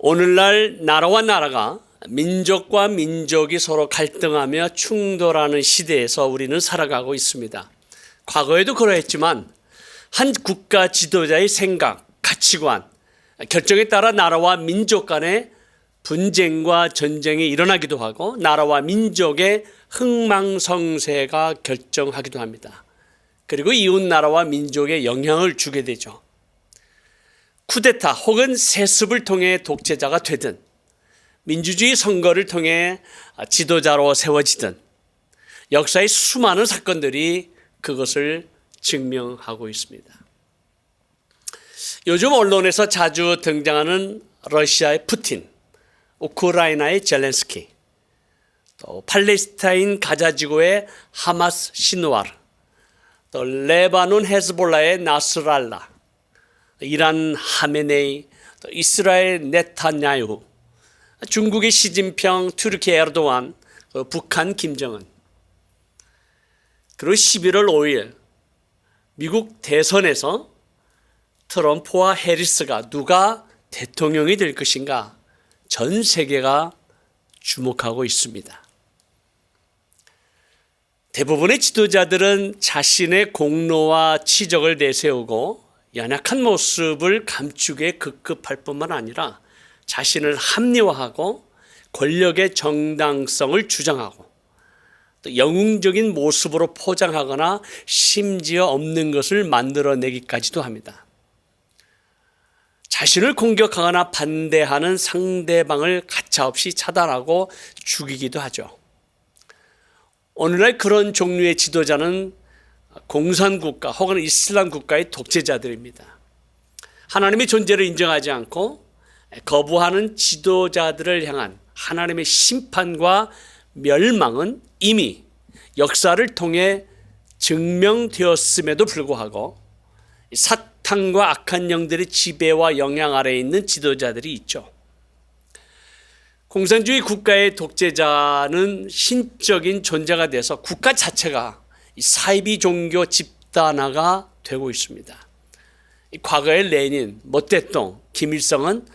오늘날 나라와 나라가 민족과 민족이 서로 갈등하며 충돌하는 시대에서 우리는 살아가고 있습니다. 과거에도 그러했지만 한 국가 지도자의 생각, 가치관, 결정에 따라 나라와 민족 간의 분쟁과 전쟁이 일어나기도 하고 나라와 민족의 흥망성쇠가 결정하기도 합니다. 그리고 이웃 나라와 민족에 영향을 주게 되죠. 쿠데타 혹은 세습을 통해 독재자가 되든 민주주의 선거를 통해 지도자로 세워지든 역사의 수많은 사건들이 그것을 증명하고 있습니다. 요즘 언론에서 자주 등장하는 러시아의 푸틴, 우크라이나의 젤렌스키, 또 팔레스타인 가자지구의 하마스 시누아르, 또 레바논 헤즈볼라의 나스랄라, 이란 하메네이, 또 이스라엘 네타냐후, 중국의 시진핑, 튀르키 에르도안, 북한 김정은. 그리고 11월 5일 미국 대선에서 트럼프와 해리스가 누가 대통령이 될 것인가 전 세계가 주목하고 있습니다. 대부분의 지도자들은 자신의 공로와 치적을 내세우고 연약한 모습을 감추기에 급급할 뿐만 아니라 자신을 합리화하고 권력의 정당성을 주장하고 또 영웅적인 모습으로 포장하거나 심지어 없는 것을 만들어내기까지도 합니다. 자신을 공격하거나 반대하는 상대방을 가차없이 차단하고 죽이기도 하죠. 오늘날 그런 종류의 지도자는 공산국가 혹은 이슬람 국가의 독재자들입니다. 하나님의 존재를 인정하지 않고 거부하는 지도자들을 향한 하나님의 심판과 멸망은 이미 역사를 통해 증명되었음에도 불구하고 사탄과 악한 영들의 지배와 영향 아래에 있는 지도자들이 있죠. 공산주의 국가의 독재자는 신적인 존재가 돼서 국가 자체가 사이비 종교 집단화가 되고 있습니다. 과거의 레닌, 모태똥, 김일성은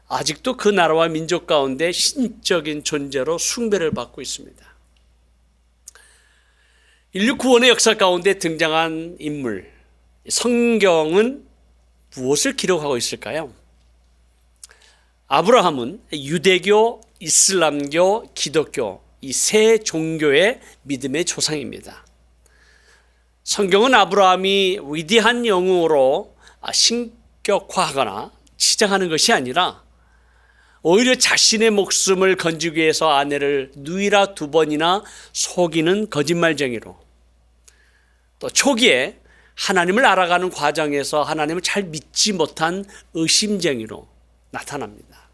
아직도 그 나라와 민족 가운데 신적인 존재로 숭배를 받고 있습니다. 인류 구원의 역사 가운데 등장한 인물, 성경은 무엇을 기록하고 있을까요? 아브라함은 유대교, 이슬람교, 기독교 이 세 종교의 믿음의 조상입니다. 성경은 아브라함이 위대한 영웅으로 신격화하거나 치장하는 것이 아니라 오히려 자신의 목숨을 건지기 위해서 아내를 누이라 2번이나 속이는 거짓말쟁이로 또 초기에 하나님을 알아가는 과정에서 하나님을 잘 믿지 못한 의심쟁이로 나타납니다.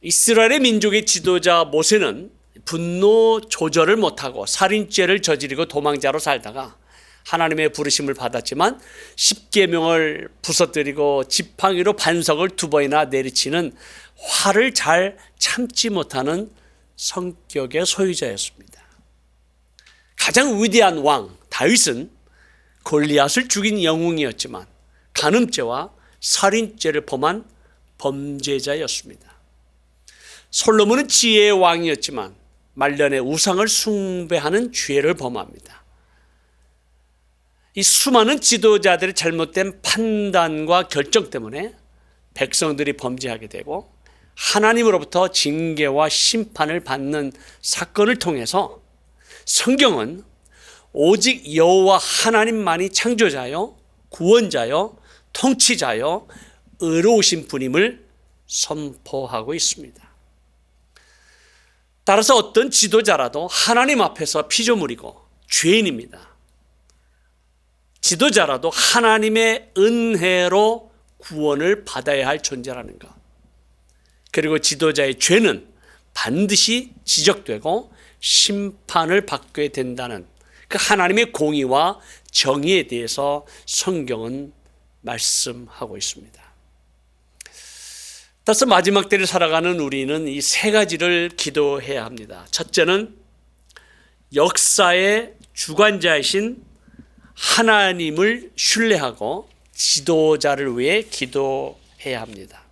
이스라엘의 민족의 지도자 모세는 분노 조절을 못하고 살인죄를 저지르고 도망자로 살다가 하나님의 부르심을 받았지만 십계명을 부서뜨리고 지팡이로 반석을 2번이나 내리치는 화를 잘 참지 못하는 성격의 소유자였습니다. 가장 위대한 왕 다윗은 골리앗을 죽인 영웅이었지만 간음죄와 살인죄를 범한 범죄자였습니다. 솔로몬은 지혜의 왕이었지만 말년에 우상을 숭배하는 죄를 범합니다. 이 수많은 지도자들의 잘못된 판단과 결정 때문에 백성들이 범죄하게 되고 하나님으로부터 징계와 심판을 받는 사건을 통해서 성경은 오직 여호와 하나님만이 창조자요, 구원자요, 통치자요, 의로우신 분임을 선포하고 있습니다. 따라서 어떤 지도자라도 하나님 앞에서 피조물이고 죄인입니다. 지도자라도 하나님의 은혜로 구원을 받아야 할 존재라는 것. 그리고 지도자의 죄는 반드시 지적되고 심판을 받게 된다는 그 하나님의 공의와 정의에 대해서 성경은 말씀하고 있습니다. 따라서 마지막 때를 살아가는 우리는 이 3가지를 기도해야 합니다. 첫째는 역사의 주관자이신 하나님을 신뢰하고 지도자를 위해 기도해야 합니다.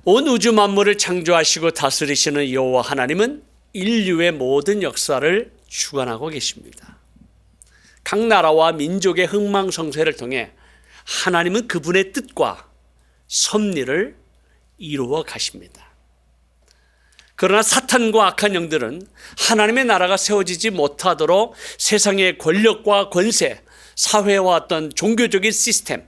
온 우주 만물을 창조하시고 다스리시는 여호와 하나님은 인류의 모든 역사를 주관하고 계십니다. 각 나라와 민족의 흥망성쇠를 통해 하나님은 그분의 뜻과 섭리를 이루어 가십니다. 그러나 사탄과 악한 영들은 하나님의 나라가 세워지지 못하도록 세상의 권력과 권세, 사회와 어떤 종교적인 시스템,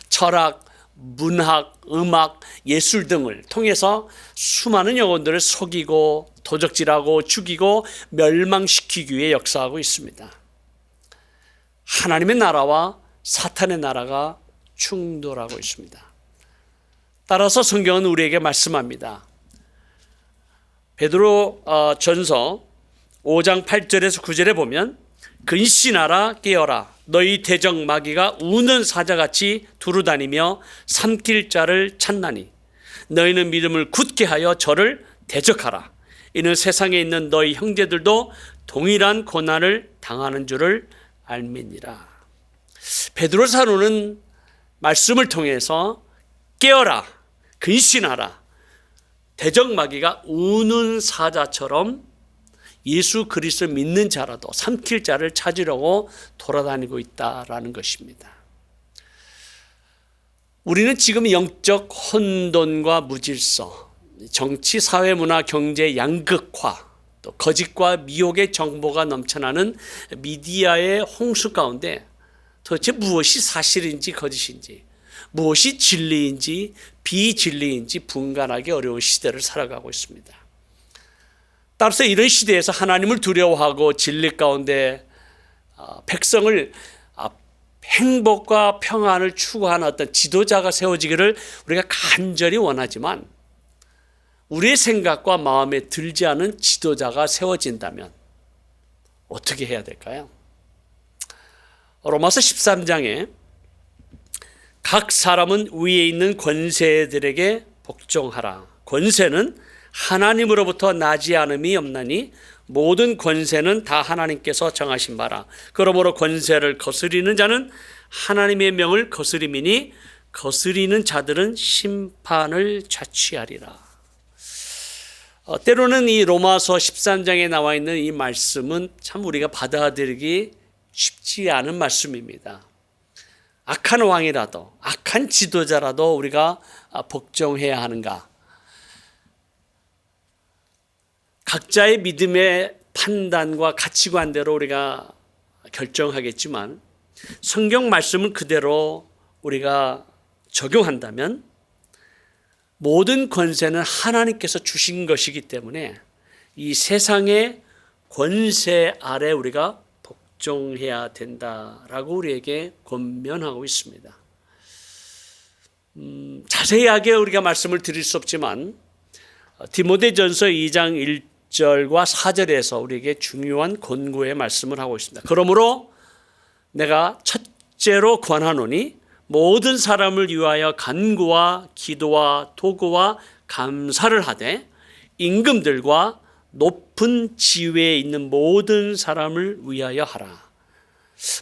철학, 문학, 음악, 예술 등을 통해서 수많은 영혼들을 속이고 도적질하고 죽이고 멸망시키기 위해 역사하고 있습니다. 하나님의 나라와 사탄의 나라가 충돌하고 있습니다. 따라서 성경은 우리에게 말씀합니다. 베드로 전서 5장 8절에서 9절에 보면 근신하라 깨어라 너희 대적 마귀가 우는 사자같이 두루다니며 삼킬 자를 찾나니 너희는 믿음을 굳게 하여 저를 대적하라. 이는 세상에 있는 너희 형제들도 동일한 고난을 당하는 줄을 알미니라. 베드로 사도는 말씀을 통해서 깨어라, 근신하라, 대적 마귀가 우는 사자처럼 예수 그리스도를 믿는 자라도 삼킬 자를 찾으려고 돌아다니고 있다라는 것입니다. 우리는 지금 영적 혼돈과 무질서, 정치, 사회, 문화, 경제 양극화, 또 거짓과 미혹의 정보가 넘쳐나는 미디어의 홍수 가운데 도대체 무엇이 사실인지 거짓인지, 무엇이 진리인지 비진리인지 분간하기 어려운 시대를 살아가고 있습니다. 따라서 이런 시대에서 하나님을 두려워하고 진리 가운데 백성을 행복과 평안을 추구하는 어떤 지도자가 세워지기를 우리가 간절히 원하지만 우리의 생각과 마음에 들지 않은 지도자가 세워진다면 어떻게 해야 될까요? 로마서 13장에 각 사람은 위에 있는 권세들에게 복종하라. 권세는 하나님으로부터 나지 않음이 없나니 모든 권세는 다 하나님께서 정하신 바라. 그러므로 권세를 거스리는 자는 하나님의 명을 거스림이니 거스리는 자들은 심판을 자취하리라. 때로는 이 로마서 13장에 나와 있는 이 말씀은 참 우리가 받아들이기 쉽지 않은 말씀입니다. 악한 왕이라도 악한 지도자라도 우리가 복종해야 하는가? 각자의 믿음의 판단과 가치관대로 우리가 결정하겠지만 성경 말씀을 그대로 우리가 적용한다면 모든 권세는 하나님께서 주신 것이기 때문에 이 세상의 권세 아래 우리가 복종해야 된다라고 우리에게 권면하고 있습니다. 자세하게 우리가 말씀을 드릴 수 없지만 디모데전서 2장 1절과 4절에서 우리에게 중요한 권고의 말씀을 하고 있습니다. 그러므로 내가 첫째로 권하노니 모든 사람을 위하여 간구와 기도와 도구와 감사를 하되 임금들과 높은 지위에 있는 모든 사람을 위하여 하라.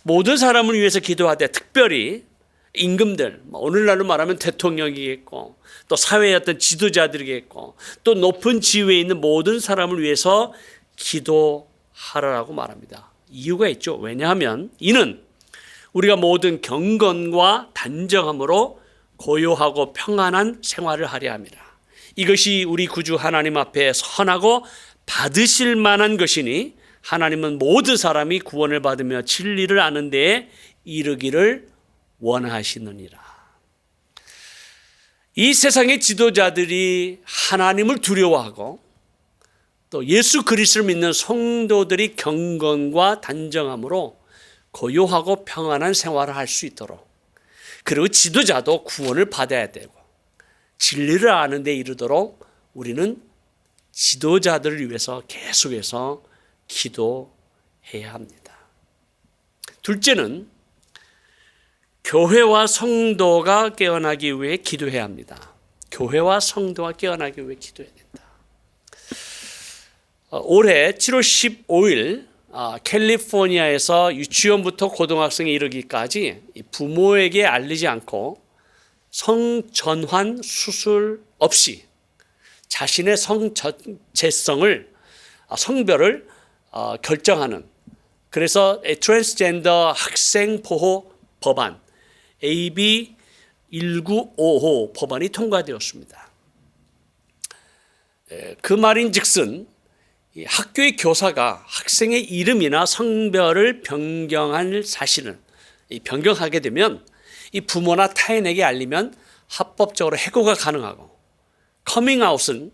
모든 사람을 위해서 기도하되 특별히 임금들, 오늘날로 말하면 대통령이겠고 또 사회의 어떤 지도자들이겠고 또 높은 지위에 있는 모든 사람을 위해서 기도하라라고 말합니다. 이유가 있죠. 왜냐하면 이는 우리가 모든 경건과 단정함으로 고요하고 평안한 생활을 하려 함이라. 이것이 우리 구주 하나님 앞에 선하고 받으실 만한 것이니 하나님은 모든 사람이 구원을 받으며 진리를 아는 데에 이르기를 원하시느니라. 이 세상의 지도자들이 하나님을 두려워하고 또 예수 그리스도를 믿는 성도들이 경건과 단정함으로 고요하고 평안한 생활을 할 수 있도록, 그리고 지도자도 구원을 받아야 되고 진리를 아는 데 이르도록 우리는 지도자들을 위해서 계속해서 기도해야 합니다. 둘째는 교회와 성도가 깨어나기 위해 기도해야 합니다. 교회와 성도가 깨어나기 위해 기도해야 된다. 올해 7월 15일 캘리포니아에서 유치원부터 고등학생에 이르기까지 부모에게 알리지 않고 성전환 수술 없이 자신의 성별을 결정하는, 그래서 트랜스젠더 학생 보호 법안 AB 1955 법안이 통과되었습니다. 그 말인즉슨 학교의 교사가 학생의 이름이나 성별을 변경할 사실을 변경하게 되면 이 부모나 타인에게 알리면 합법적으로 해고가 가능하고, 커밍아웃은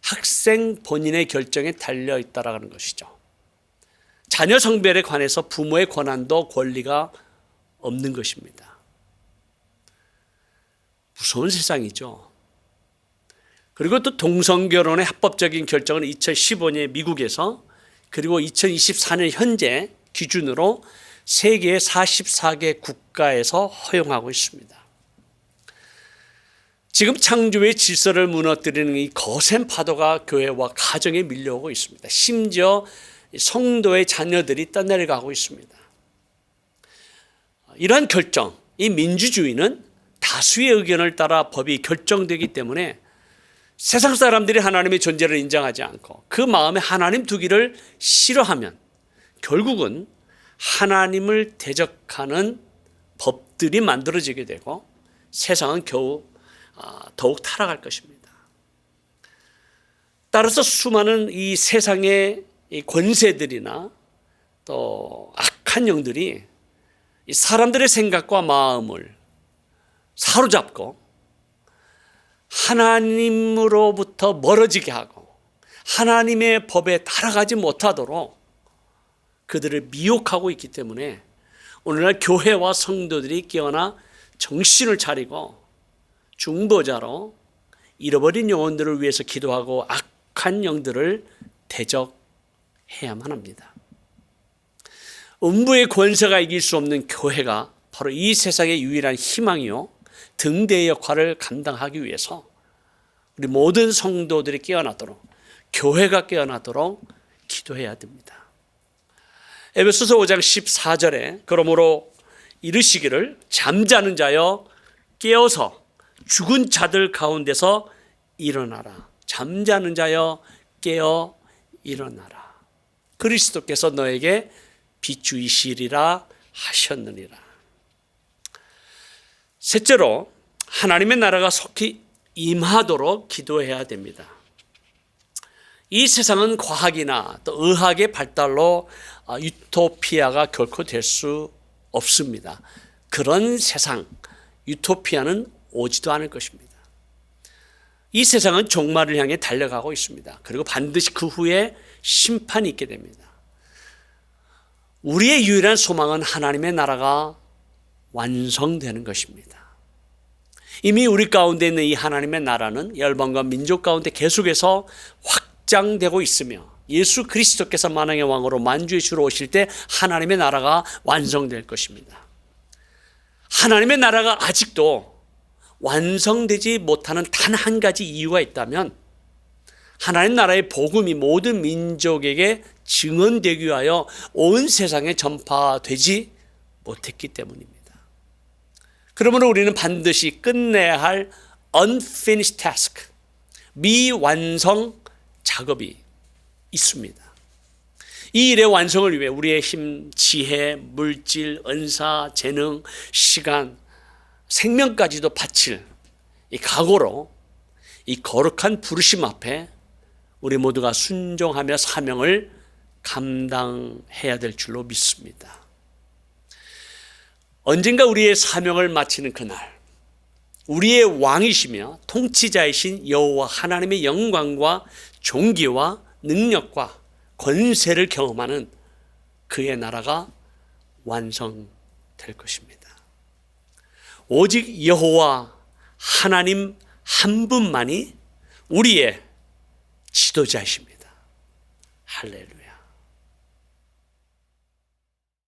학생 본인의 결정에 달려 있다라는 것이죠. 자녀 성별에 관해서 부모의 권한도 권리가 없는 것입니다. 무서운 세상이죠. 그리고 또 동성결혼의 합법적인 결정은 2015년 미국에서, 그리고 2024년 현재 기준으로 세계 44개 국가에서 허용하고 있습니다. 지금 창조의 질서를 무너뜨리는 이 거센 파도가 교회와 가정에 밀려오고 있습니다. 심지어 성도의 자녀들이 떠내려가고 있습니다. 이러한 결정, 이 민주주의는 다수의 의견을 따라 법이 결정되기 때문에 세상 사람들이 하나님의 존재를 인정하지 않고 그 마음에 하나님 두기를 싫어하면 결국은 하나님을 대적하는 법들이 만들어지게 되고 세상은 더욱 타락할 것입니다. 따라서 수많은 이 세상의 이 권세들이나 또 악한 영들이 이 사람들의 생각과 마음을 사로잡고 하나님으로부터 멀어지게 하고 하나님의 법에 따라가지 못하도록 그들을 미혹하고 있기 때문에 오늘날 교회와 성도들이 깨어나 정신을 차리고 중보자로 잃어버린 영혼들을 위해서 기도하고 악한 영들을 대적해야만 합니다. 음부의 권세가 이길 수 없는 교회가 바로 이 세상의 유일한 희망이요 등대의 역할을 감당하기 위해서 우리 모든 성도들이 깨어나도록, 교회가 깨어나도록 기도해야 됩니다. 에베소서 5장 14절에 그러므로 이르시기를 잠자는 자여 깨어서 죽은 자들 가운데서 일어나라. 잠자는 자여 깨어 일어나라. 그리스도께서 너에게 비추이시리라 하셨느니라. 셋째로 하나님의 나라가 속히 임하도록 기도해야 됩니다. 이 세상은 과학이나 또 의학의 발달로 유토피아가 결코 될 수 없습니다. 그런 세상, 유토피아는 오지도 않을 것입니다. 이 세상은 종말을 향해 달려가고 있습니다. 그리고 반드시 그 후에 심판이 있게 됩니다. 우리의 유일한 소망은 하나님의 나라가 완성되는 것입니다. 이미 우리 가운데 있는 이 하나님의 나라는 열방과 민족 가운데 계속해서 확장되고 있으며 예수 그리스도께서 만왕의 왕으로 만주의 주로 오실 때 하나님의 나라가 완성될 것입니다. 하나님의 나라가 아직도 완성되지 못하는 단 한 가지 이유가 있다면 하나님 나라의 복음이 모든 민족에게 증언되기 위하여 온 세상에 전파되지 못했기 때문입니다. 그러므로 우리는 반드시 끝내야 할 unfinished task, 미완성 작업이 있습니다. 이 일의 완성을 위해 우리의 힘, 지혜, 물질, 은사, 재능, 시간, 생명까지도 바칠 이 각오로 이 거룩한 부르심 앞에 우리 모두가 순종하며 사명을 감당해야 될 줄로 믿습니다. 언젠가 우리의 사명을 마치는 그날, 우리의 왕이시며 통치자이신 여호와 하나님의 영광과 존귀와 능력과 권세를 경험하는 그의 나라가 완성될 것입니다. 오직 여호와 하나님 한 분만이 우리의 지도자이십니다. 할렐루야.